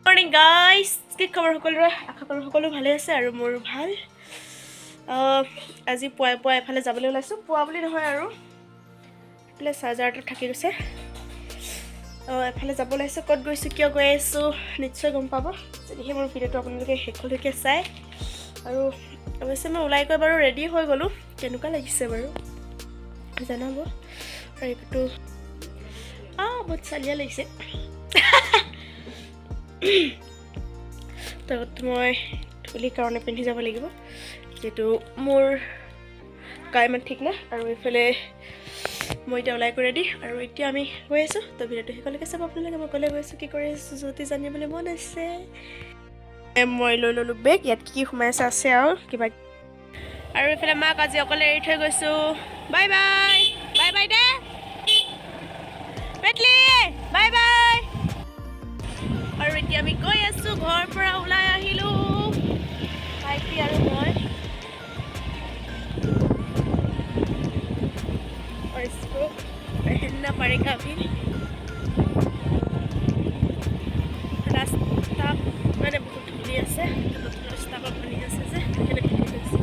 Morning guys, কি খবৰ সকলোৰে? আশা কৰোঁ সকলো ভালে আছে আৰু মোৰ ভাল। আজি পুৱাই এফালে যাবলৈ ওলাইছোঁ। পুৱা বুলি নহয় আৰু এফালে চাৰ্জাৰটো থাকি গৈছে। এফালে যাব ওলাইছোঁ। ক'ত গৈছোঁ, কিয় গৈ আছোঁ নিশ্চয় গম পাব যদিহে মোৰ ভিডিঅ'টো আপোনালোকে শেষলৈকে চায়। আৰু অৱশ্যে মই ওলাই গৈ বাৰু ৰেডি হৈ গ'লোঁ। কেনেকুৱা লাগিছে বাৰু জনাব। আৰু এইটো বহুত চালিয়া লাগিছে। তাত মই ধূলিৰ কাৰণে পিন্ধি যাব লাগিব, যিহেতু মোৰ গা ইমান ঠিক নাই। আৰু এইফালে মই এতিয়া ওলাই কৰি ৰেডি, আৰু এতিয়া আমি গৈ আছোঁ। তো ভিডিঅ'টো শেষলৈকে চাব আপোনালোকে। মই ক'লে গৈ আছোঁ, কি কৰি আছোঁ যদি জানিবলৈ মন আছে। মই লৈ ল'লোঁ বেগ, ইয়াত কি সোমাই আছে আৰু কিবা। আৰু এইফালে মাক আজি অকলে এৰি থৈ গৈছোঁ। বাই বাই বাই বাই দে পেটলি, বাই বাই। আৰু এতিয়া আমি গৈ আছোঁ, ঘৰৰ পৰা ওলাই আহিলোঁ ভাইটি আৰু মই। और इसको पहनना पड़ेगा अभी। रास्ता মানে বহুত ধূলি আছে, নতুন ৰাস্তা বনি আছে যে সেইকাৰণে ধূলি আছে।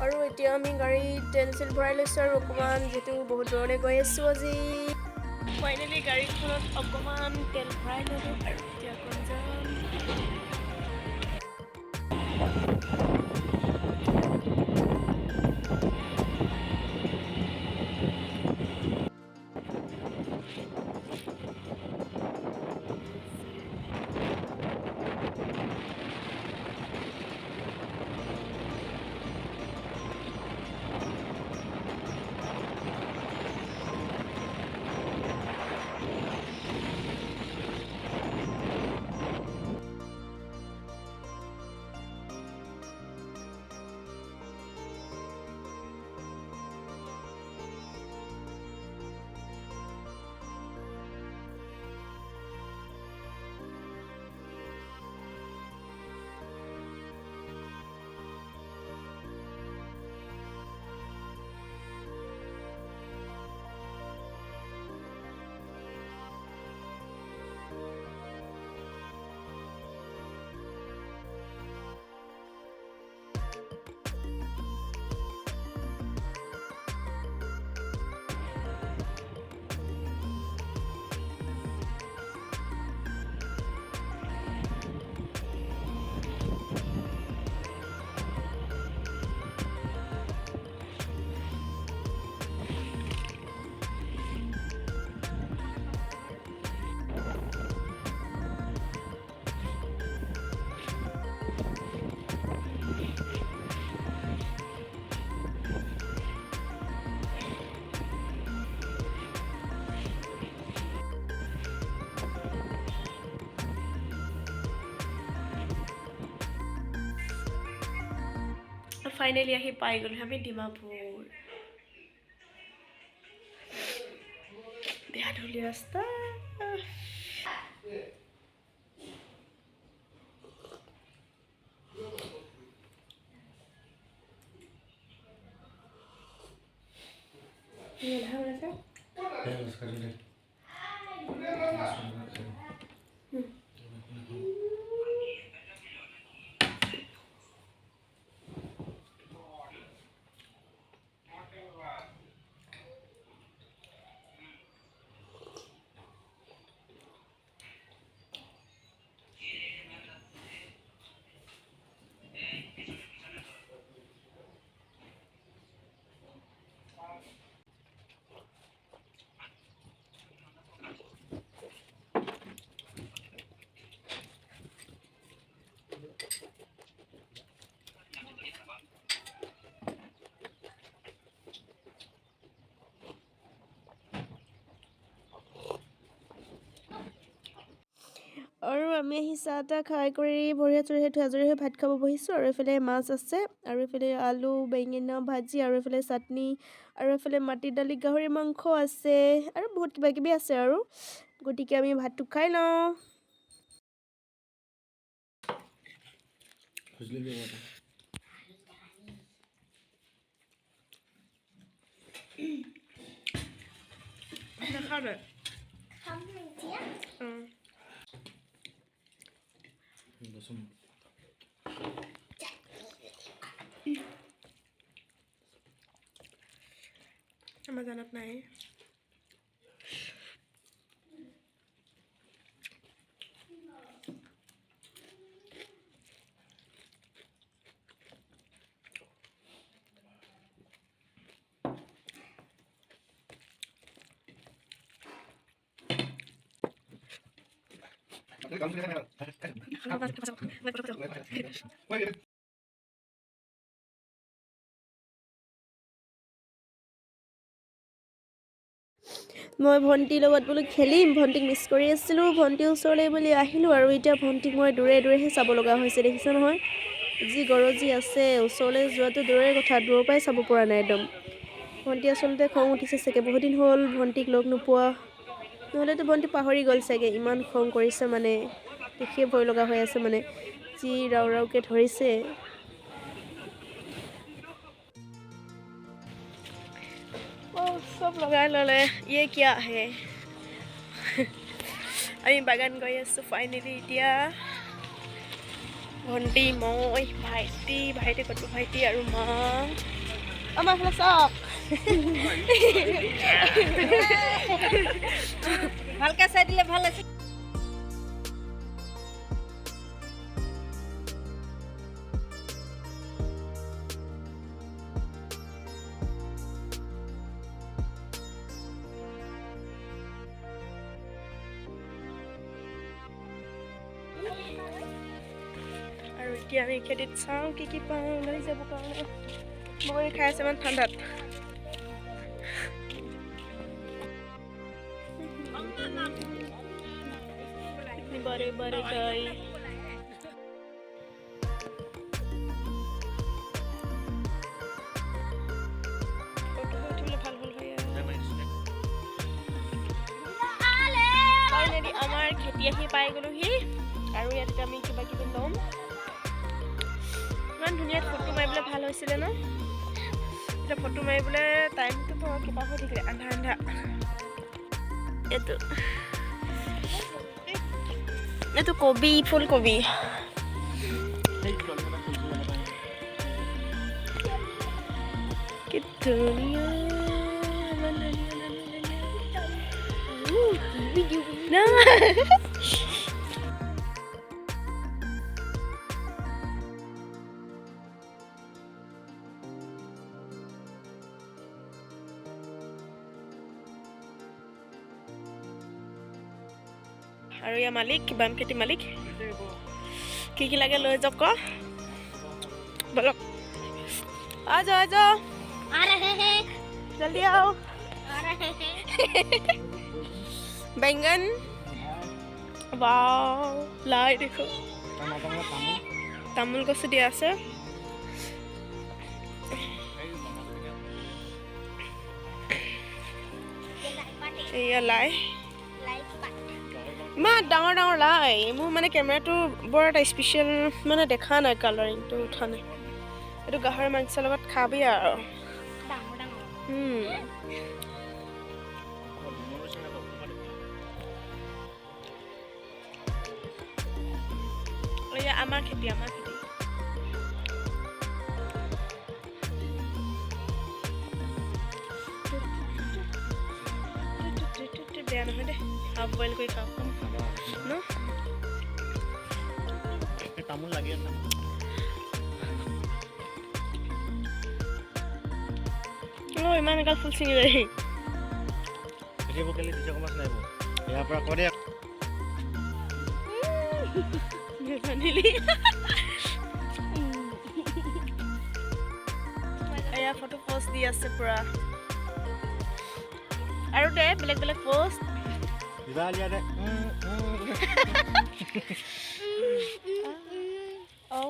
আৰু এতিয়া আমি গাড়ীত তেল চেল ভৰাই লৈছোঁ আৰু অকণমান, যিহেতু বহুত দূৰলৈ গৈ আছোঁ আজি। ফাইনেলি গাড়ীখনত অকণমান তেল ভৰাই ল'লোঁ আৰু এতিয়া অকণ যাম। ফাইনেলি আহি পাই গ'লোঁ আমি ডিমাপুৰ। বেয়া ধূলি ৰাস্তা। আৰু আমি আহি চাহ তাহ খাই কৰি ভৰিয়া চৰিয়া থৈ আজৰি হৈ ভাত খাব বহিছোঁ। আৰু এইফালে মাছ আছে, আৰু এইফালে আলু বেঙেনা ভাজি, আৰু এইফালে চাটনি, আৰু এইফালে মাটি দালি গাহৰি মাংস আছে, আৰু বহুত কিবা কিবি আছে। আৰু গতিকে আমি ভাতটো খাই লওঁ। দেখা নাই আমাৰ জানত নাই মই ভণ্টিৰ লগত বোলো খেলিম ভণ্টিক মিছ কৰি আছিলোঁ ভণ্টিৰ ওচৰলৈ বুলি আহিলোঁ আৰু এতিয়া ভণ্টিক মই দূৰে দূৰেহে চাব লগা হৈছে দেখিছে নহয় যি গৰজি আছে ওচৰলৈ যোৱাটো দূৰৰে কথা দূৰৰ পৰাই চাব পৰা নাই একদম ভণ্টি আচলতে খং উঠিছে চাগে বহুত দিন হ'ল ভণ্টিক লগ নোপোৱা নহ'লেতো ভণ্টি পাহৰি গ'ল চাগে ইমান খং কৰিছে মানে দেখিয়ে ভয় লগা হৈ আছে মানে যি ৰাও ৰাওকৈ ধৰিছে চব লগাই ল'লে ইয়ে কিয়া আহে আমি বাগান গৈ আছোঁ ফাইনেলি এতিয়া ভণ্টি মই ভাইটি ক'তো ভাইটি আৰু মা আমাৰ ফালে চাওক ভালকৈ চাই দিলে ভাল আছে আৰু এতিয়া আমি খেতিত চাওঁ কি পাওঁ লৈ যাব কাৰণে মই খাই আছে ইমান ঠাণ্ডাত বাৰে বাৰে খাই ফাইনেলি আমাৰ খেতি আহি পাই গ'লোহি আৰু ইয়াত আমি কিবা কিবি ল'ম ইমান ধুনীয়া ফটো মাৰিবলৈ ভাল হৈছিলে ন এতিয়া ফটো মাৰিবলৈ টাইমটো কিবা হৈ থাকিলে আন্ধা এইটো কবি ফুলকবি কি ধুনীয়া না আৰু ইয়াৰ মালিক বাম খেতি মালিক কি লাগে লৈ যাওক ক বলক आ जाओ आ रहे हैं जल्दी आओ आ रहे हैं बैंगन वाओ लाई देखो तामुल को दिया আছে এয়া লাই ইমান ডাঙৰ ডাঙৰ লাই মোৰ মানে কেমেৰাটো বৰ এটা স্পেচিয়েল মানে দেখা নাই কালাৰিংটো উঠা নাই এইটো গাহৰি মাংসৰ লগত খাবি আৰু এয়া আমাৰ খেতি বেয়া নহয় দে হাফ বইল কৰি খাওঁ ন তামোল লাগি আছে ইমান এগাল ফুল ছিঙি যায় কেলি দিছে কমাছ নাই ইয়াৰ পৰা কৰে এয়া ফটো পোষ্ট দি আছে পুৰা আৰু দে বেলেগ বেলেগ পোষ্ট দিবা লিয়া দে ও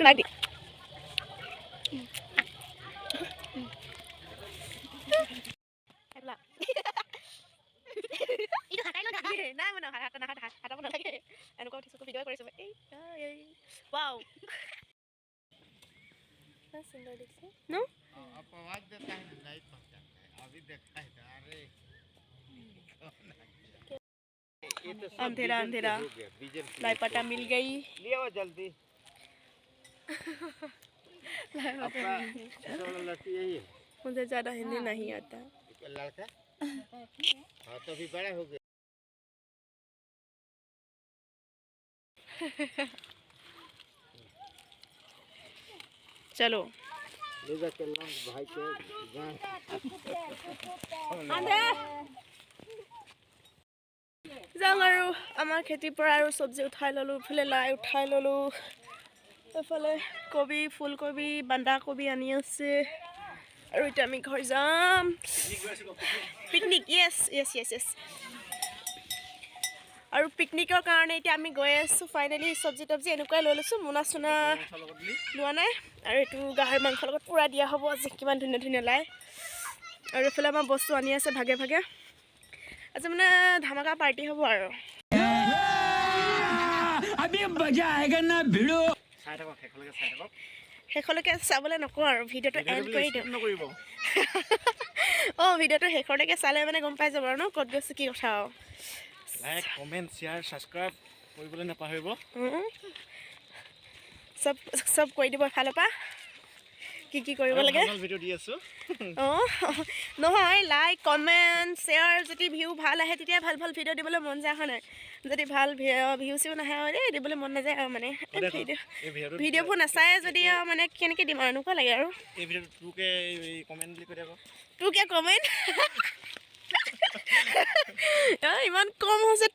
লাইট নাই মানে হাতাব নালাগে এনেকুৱা উঠিছোঁ ভিডিঅ' কৰিছোঁ ৱাও सुंदर दिखছে ন आप आवाज देता है लाइट पकड़ता है अभी अंधेरा अंधेरा लाई पटा मिल गई लिया जल्दी लड़की यही है मुझे ज़्यादा हिंदी नहीं आता लड़का हाँ तो अभी बड़ा हो गया चलो ले जा चलना भाई के যাওঁ আৰু আমাৰ খেতিৰ পৰা আৰু চব্জি উঠাই ল'লোঁ ইফালে লাই উঠাই ল'লোঁ এইফালে কবি ফুলকবি বন্ধাকবি আনি আছে আৰু এতিয়া আমি ঘৰ যাম পিকনিক য়েছ য়েছ য়েছ য়েছ আৰু পিকনিকৰ কাৰণে এতিয়া আমি গৈ আছোঁ ফাইনেলি চব্জি তব্জি এনেকুৱাই লৈ লৈছোঁ মোনা চোনা লোৱা নাই আৰু এইটো গাহৰি মাংসৰ লগত পূৰা দিয়া হ'ব আজি কিমান ধুনীয়া ধুনীয়া লাই আৰু এইফালে আমাৰ বস্তু আনি আছে ভাগে ভাগে আজি মানে ধামাকা পাৰ্টি হ'ব আৰু শেষলৈকে চাবলৈ নকওঁ আৰু ভিডিঅ'টো এণ্ড কৰি দিওঁ অঁ ভিডিঅ'টো শেষলৈকে চালে মানে গম পাই যাব আৰু ন ক'ত গৈছোঁ কি কথা আৰু লাইক কমেণ্ট শ্বেয়াৰ ছাবস্ক্ৰাইব কৰিবলৈ নাপাহৰিব চব কৰি দিব এফালৰ পৰা কি কৰিব লাগে ভিডিঅ' দি আছোঁ অঁ নহয় লাইক কমেণ্ট শ্বেয়াৰ যদি ভিউ ভাল আহে তেতিয়া ভাল ভাল ভিডিঅ' দিবলৈ মন যায় হয় নাই যদি ভাল ভিউ চিউ নাহে এই দিবলৈ মন নাযায় আৰু মানে ভিডিঅ'বোৰ নাচায় যদি আৰু মানে কেনেকৈ দিম আৰু এনেকুৱা লাগে আৰু এই ভিডিঅ'টো তোকে কমেণ্ট বুলি কৈ দিব তোকে কমেণ্ট ইমান কম হৈছে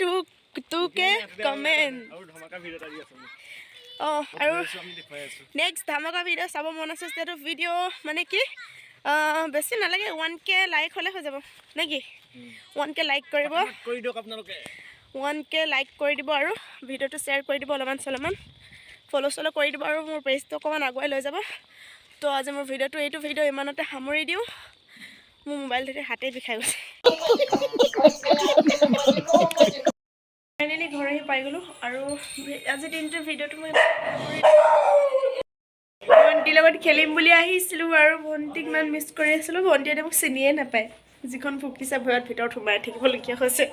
তোকে কমেণ্ট অঁ আৰু নেক্সট ধামাকা ভিডিঅ' চাব মন আছে যিহেতু ভিডিঅ' মানে কি বেছি নালাগে 1K লাইক হ'লে হৈ যাব নে কি 1K লাইক কৰিব 1K লাইক কৰি দিব আৰু ভিডিঅ'টো শ্বেয়াৰ কৰি দিব অলপমান চলপমান ফ'ল' কৰি দিব আৰু মোৰ পেজটো অকণমান আগুৱাই লৈ যাব তো আজি মোৰ এইটো ভিডিঅ' ইমানতে সামৰি দিওঁ মোৰ মোবাইলটোতে হাতে বিষাই গৈছে ফাইনেলি ঘৰ আহি পাই গ'লোঁ আৰু আজি দিনটোৰ ভিডিঅ'টো মই ভণ্টিৰ লগত খেলিম বুলি আহিছিলোঁ আৰু ভণ্টিক ইমান মিছ কৰি আছিলোঁ ভণ্টিয়ে মোক চিনিয়ে নাপায় যিখন ফুকিছে ভয়ত ভিতৰত সোমাই থাকিবলগীয়া হৈছে